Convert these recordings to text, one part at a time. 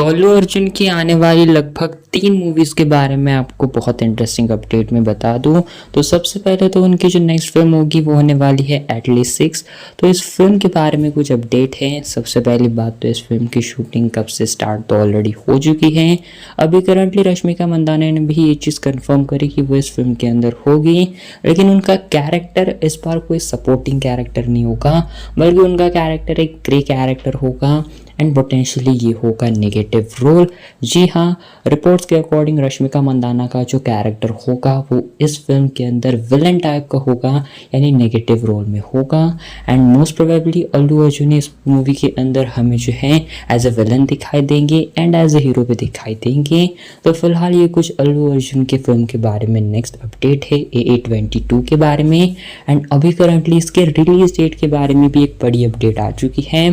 तो अल्लू अर्जुन की आने वाली लगभग 3 मूवीज़ के बारे में आपको बहुत इंटरेस्टिंग अपडेट में बता दूं। तो सबसे पहले तो उनकी जो नेक्स्ट फिल्म होगी वो होने वाली है एटलीस्ट 6। तो इस फिल्म के बारे में कुछ अपडेट है। सबसे पहली बात तो इस फिल्म की शूटिंग कब से स्टार्ट तो ऑलरेडी हो चुकी है। अभी करंटली रश्मिका मंदाना ने भी ये चीज़ कंफर्म करी कि वो इस फिल्म के अंदर होगी, लेकिन उनका कैरेक्टर इस बार कोई सपोर्टिंग कैरेक्टर नहीं होगा, बल्कि उनका कैरेक्टर एक ग्रे कैरेक्टर होगा एंड पोटेंशियली ये होगा नेगेटिव रोल। जी हाँ, रिपोर्ट्स के अकॉर्डिंग रश्मिका मंदाना का जो कैरेक्टर होगा वो इस फिल्म के अंदर विलन टाइप का होगा, यानी नेगेटिव रोल में होगा। And most probably Allu Arjun इस मूवी के अंदर हमें जो है एज ए विलन दिखाई देंगे एंड एज ए हीरो भी दिखाई देंगे। तो फिलहाल ये कुछ अल्लू अर्जुन के फिल्म के बारे में नेक्स्ट अपडेट है AA22 के बारे में। एंड अभी करंटली इसके रिलीज डेट के बारे में भी एक बड़ी अपडेट आ चुकी है।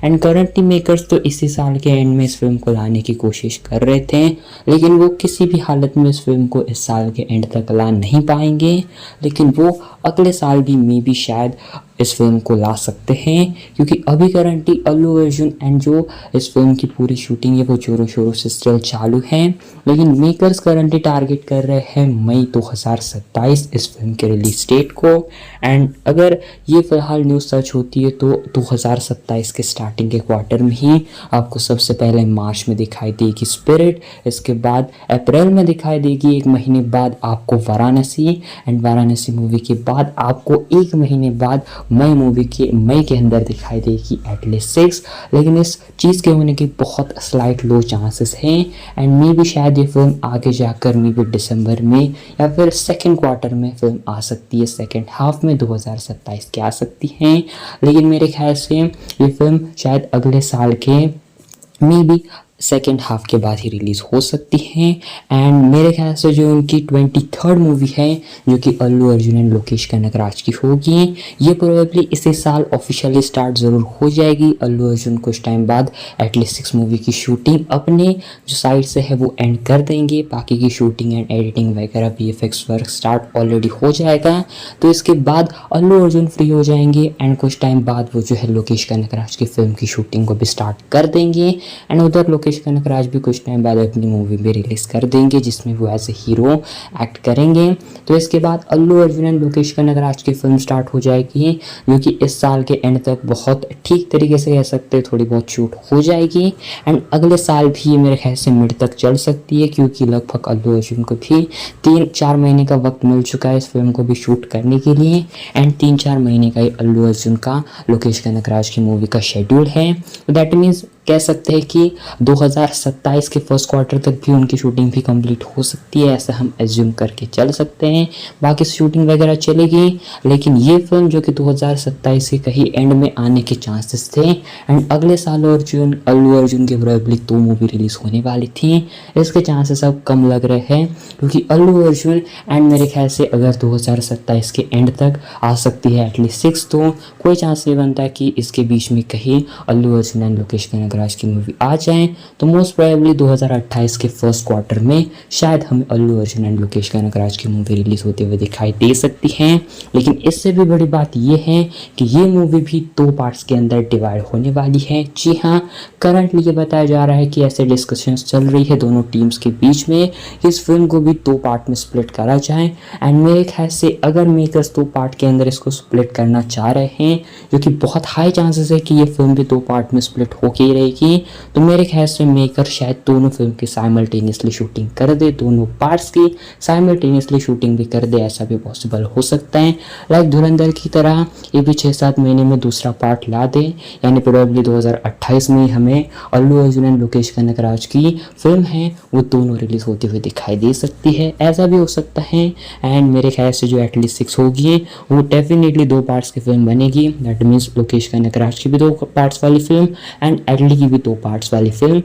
एंड करंटली मेकर्स तो इसी साल के एंड में इस फिल्म को लाने की कोशिश कर रहे थे, लेकिन वो किसी भी हालत में इस फिल्म को इस साल के एंड तक ला नहीं पाएंगे, लेकिन वो अगले साल भी मे बी शायद इस फिल्म को ला सकते हैं, क्योंकि अभी करंटली अल्लू अर्जुन एंड जो इस फिल्म की पूरी शूटिंग है वो जोरों शोरों से स्टिल चालू है। लेकिन मेकर्स करंटली टारगेट कर रहे हैं मई 2027 इस फिल्म के रिलीज डेट को। एंड अगर ये फिलहाल न्यूज़ सच होती है तो 2027 के स्टार्टिंग के क्वार्टर में ही आपको सबसे पहले मार्च में दिखाई देगी स्पिरिट, इसके बाद अप्रैल में दिखाई देगी, 1 महीने बाद आपको वाराणसी, एंड वाराणसी मूवी के बाद आपको 1 महीने बाद मई के अंदर दिखाई देगी एटलीस्ट 6। लेकिन इस चीज़ के होने के बहुत स्लाइट लो चांसेस हैं एंड मे भी शायद ये फिल्म आगे जाकर मे भी दिसंबर में या फिर सेकेंड क्वार्टर में फिल्म आ सकती है, सेकेंड हाफ में 2027 के आ सकती हैं। लेकिन मेरे ख्याल से ये फिल्म शायद अगले साल के मे बी सेकेंड हाफ के बाद ही रिलीज़ हो सकती हैं। एंड मेरे ख्याल से जो उनकी 23rd मूवी है जो कि अल्लू अर्जुन एंड लोकेश कनगराज की होगी, ये प्रोबेबली इसी साल ऑफिशियली स्टार्ट ज़रूर हो जाएगी। अल्लू अर्जुन कुछ टाइम बाद एटलीस्ट 6 मूवी की शूटिंग अपने जो साइड से है वो एंड कर देंगे, बाकी की शूटिंग एंड एडिटिंग वगैरह VFX वर्क स्टार्ट ऑलरेडी हो जाएगा। तो इसके बाद अल्लू अर्जुन फ्री हो जाएंगे एंड कुछ टाइम बाद वो जो है लोकेश कनगराज की फिल्म की शूटिंग को भी स्टार्ट कर देंगे। एंड उधर लोकेश कनगराज भी कुछ टाइम बाद अपनी मूवी भी रिलीज कर देंगे जिसमें वो एज ए हीरो एक्ट करेंगे। तो इसके बाद अल्लू अर्जुन एंड लोकेश कनगराज की फिल्म स्टार्ट हो जाएगी, जो कि इस साल के एंड तक बहुत ठीक तरीके से कह सकते हैं थोड़ी बहुत शूट हो जाएगी। एंड अगले साल भी मेरे ख्याल से मिड तक चल सकती है, क्योंकि लगभग अल्लू अर्जुन को भी 3-4 महीने का वक्त मिल चुका है इस फिल्म को भी शूट करने के लिए। एंड 3-4 महीने का ही अल्लू अर्जुन का लोकेश कनगराज की मूवी का शेड्यूल है। दैट मीन्स कह सकते हैं कि 2027 के फर्स्ट क्वार्टर तक भी उनकी शूटिंग भी कंप्लीट हो सकती है, ऐसा हम एज्यूम करके चल सकते हैं। बाकी शूटिंग वगैरह चलेगी, लेकिन ये फिल्म जो कि 2027 के कहीं एंड में आने के चांसेस थे। एंड अगले साल अल्लू अर्जुन की प्रोबेबली 2 मूवी रिलीज होने वाली थी, इसके चांसेस अब कम लग रहे हैं, क्योंकि अल्लू अर्जुन एंड मेरे ख्याल से अगर 2027 के एंड तक आ सकती है एटलीस्ट 6, तो कोई चांस नहीं बनता कि इसके बीच में कहीं अल्लू अर्जुन एंड लोकेश कनगराज की मूवी आ जाए। तो मोस्ट प्रोबेबली 2028 के फर्स्ट क्वार्टर में शायद हमें अल्लू अर्जुन एंड लोकेश कनगराज की मूवी रिलीज होते हुए दिखाई दे सकती है। लेकिन इससे भी बड़ी बात यह है कि ये मूवी भी 2 पार्ट्स के अंदर डिवाइड होने वाली है। जी हाँ, करंटली ये बताया जा रहा है कि ऐसे डिस्कशंस चल रही है दोनों टीम्स के बीच में इस फिल्म को भी 2 पार्ट में स्प्लिट करा जाए। एंड मेरे ख्याल से अगर मेकर्स 2 पार्ट के अंदर इसको स्प्लिट करना चाह रहे हैं, जो कि बहुत हाई चांसेस है कि ये फिल्म भी 2 पार्ट में स्प्लिट होके ही रहेगी, तो मेरे ख्याल से मेकर शायद दोनों फिल्म की साइमल्टेनियसली शूटिंग कर दे, दोनों पार्ट्स की साइमल्टेनियसली शूटिंग भी कर दे, ऐसा भी पॉसिबल हो सकता है। लाइक धुरंधर की तरह ये भी 6-7 महीने में दूसरा पार्ट ला दे, यानी प्रोबेबली 2028 में हमें अल्लू अर्जुन एंड लोकेश कनगराज की फिल्म है वो दोनों रिलीज होते हुए दिखाई दे सकती है, ऐसा भी हो सकता है। एंड मेरे ख्याल से जो एटलीस्ट 6 होगी वो डेफिनेटली 2 पार्ट्स की फिल्म बनेगी। दैट मीन्स लोकेश कनगराज की भी 2 पार्ट्स वाली फिल्म एंड एडली की भी 2 पार्ट्स वाली फिल्म।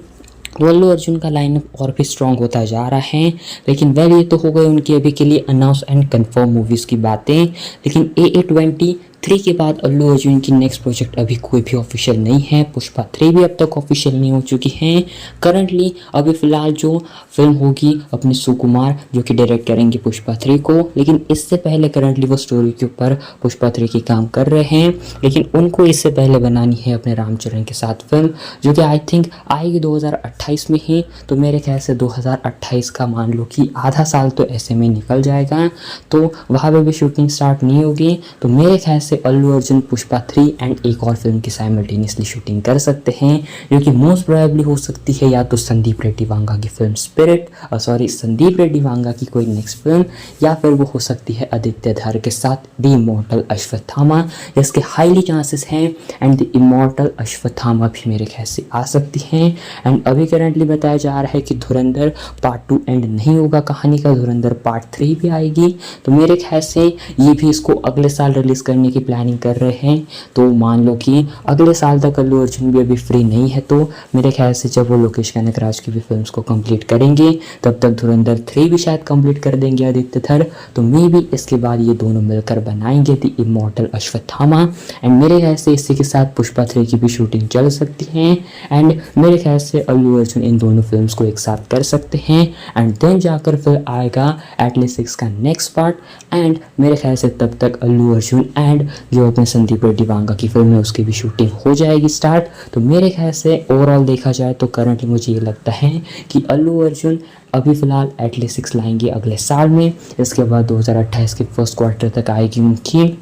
तो अल्लू अर्जुन का लाइनअप और भी स्ट्रॉन्ग होता जा रहा है। लेकिन ये तो हो गई उनकी अभी के लिए अनाउंस एंड कंफर्म मूवीज़ की बातें। लेकिन AA20 3 के बाद अल्लू अर्जुन की नेक्स्ट प्रोजेक्ट अभी कोई भी ऑफिशियल नहीं है। पुष्पा 3 भी अब तक ऑफिशियल नहीं हो चुकी है। करंटली अभी फ़िलहाल जो फिल्म होगी अपने सुकुमार जो कि डायरेक्ट करेंगे पुष्पा 3 को, लेकिन इससे पहले करंटली वो स्टोरी के ऊपर पुष्पा 3 की काम कर रहे हैं। लेकिन उनको इससे पहले बनानी है अपने रामचरण के साथ फिल्म, जो कि आई थिंक आएगी 2028 में ही। तो मेरे ख्याल से 2028 का मान लो कि आधा साल तो ऐसे में निकल जाएगा, तो वहाँ पे भी शूटिंग स्टार्ट नहीं होगी। तो मेरे ख्याल से अल्लू अर्जुन पुष्पा 3 एंड एक और फिल्म की साइमल्टेनियसली शूटिंग कर सकते हैं, जो कि मोस्ट प्रोबेबली हो सकती है या तो संदीप रेड्डी वांगा की फिल्म स्पिरिट, संदीप रेड्डी वांगा की कोई नेक्स्ट फिल्म, या फिर वो हो सकती है आदित्य धर के साथ द इमॉर्टल अश्वत्थामा, जिसके हाईली चांसेस हैं। एंड द इमॉर्टल अश्वत्थामा भी मेरे ख्याल से आ सकती हैं। एंड अभी करंटली बताया जा रहा है कि धुरंधर पार्ट 2 एंड नहीं होगा कहानी का, धुरंधर पार्ट 3 भी आएगी। तो मेरे ख्याल से ये भी इसको अगले साल रिलीज़ करने की प्लानिंग कर रहे हैं। तो मान लो कि अगले साल तक अल्लू अर्जुन भी अभी फ्री नहीं है, तो मेरे ख्याल से जब वो लोकेश कनगराज की भी फिल्म्स को कंप्लीट करेंगे तब तक धुरंधर 3 भी शायद कंप्लीट कर देंगे आदित्य धर। तो मे भी इसके बाद ये दोनों मिलकर बनाएंगे द इमॉर्टल अश्वत्थामा। एंड मेरे ख्याल से इसी के साथ पुष्पा 3 की भी शूटिंग चल सकती है। एंड मेरे ख्याल से अल्लू अर्जुन इन दोनों फिल्म्स को एक साथ कर सकते हैं। एंड देन जाकर फिर आएगा एटलीस्ट 6 का नेक्स्ट पार्ट। एंड मेरे ख्याल से तब तक अल्लू अर्जुन एंड जो अपने संदीप रेड्डी वांगा की फिल्म है उसकी भी शूटिंग हो जाएगी स्टार्ट। तो मेरे ख्याल से ओवरऑल देखा जाए तो करंटली मुझे ये लगता है कि अल्लू अर्जुन अभी फ़िलहाल एटलीस्ट 6 लाएंगे अगले साल में। इसके बाद 2028 के फर्स्ट क्वार्टर तक आएगी उनकी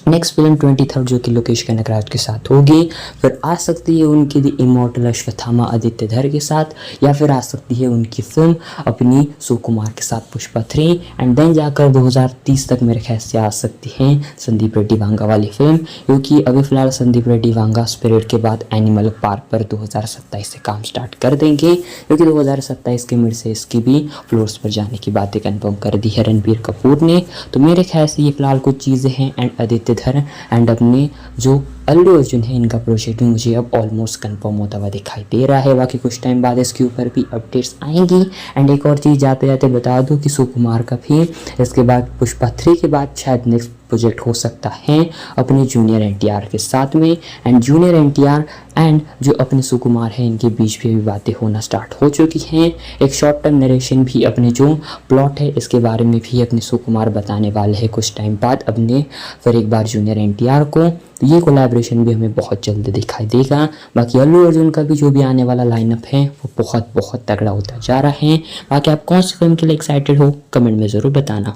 नेक्स्ट फिल्म 23rd, जो कि लोकेश कनगराज के साथ होगी। फिर आ सकती है उनकी द इमॉर्टल अश्वत्थामा आदित्य धर के साथ, या फिर आ सकती है उनकी फिल्म अपनी सुकुमार के साथ पुष्पा 3। एंड देन जाकर 2030 तक मेरे ख्याल से आ सकती है संदीप रेड्डी वांगा वाली फिल्म, क्योंकि अभी फ़िलहाल संदीप रेड्डी वांगा स्पिरिट के बाद एनिमल पार्क पर 2027 से काम स्टार्ट कर देंगे, क्योंकि 2027 के मिड से इसकी भी फ्लोर्स पर जाने की बातें कन्फर्म कर दी है रणबीर कपूर ने। तो मेरे ख्याल से ये फ़िलहाल कुछ चीज़ें हैं। एंड आदित्य धर एंड अपने जो अल्लू अर्जुन है इनका प्रोजेक्ट भी मुझे अब ऑलमोस्ट कंफर्म होता हुआ दिखाई दे रहा है। बाकी कुछ टाइम बाद इसके ऊपर भी अपडेट्स आएंगी। एंड एक और चीज़ जाते जाते बता दूं कि सुकुमार का भी इसके बाद पुष्पा 3 के बाद शायद नेक्स्ट प्रोजेक्ट हो सकता है अपने जूनियर एनटीआर के साथ में। एंड जूनियर एनटीआर एंड जो अपने सुकुमार है इनके बीच भी अभी बातें होना स्टार्ट हो चुकी हैं। एक शॉर्ट टर्म नरेशन भी अपने जो प्लॉट है इसके बारे में भी अपने सुकुमार बताने वाले हैं कुछ टाइम बाद अपने फिर एक बार जूनियर एनटीआर को। तो ये कोलैबोरेशन भी हमें बहुत जल्द दिखाई देगा। बाकी अल्लू अर्जुन का भी जो भी आने वाला लाइनअप है वो बहुत बहुत तगड़ा होता जा रहा है। बाकी आप कौन सी फिल्म के लिए एक्साइटेड हो कमेंट में ज़रूर बताना।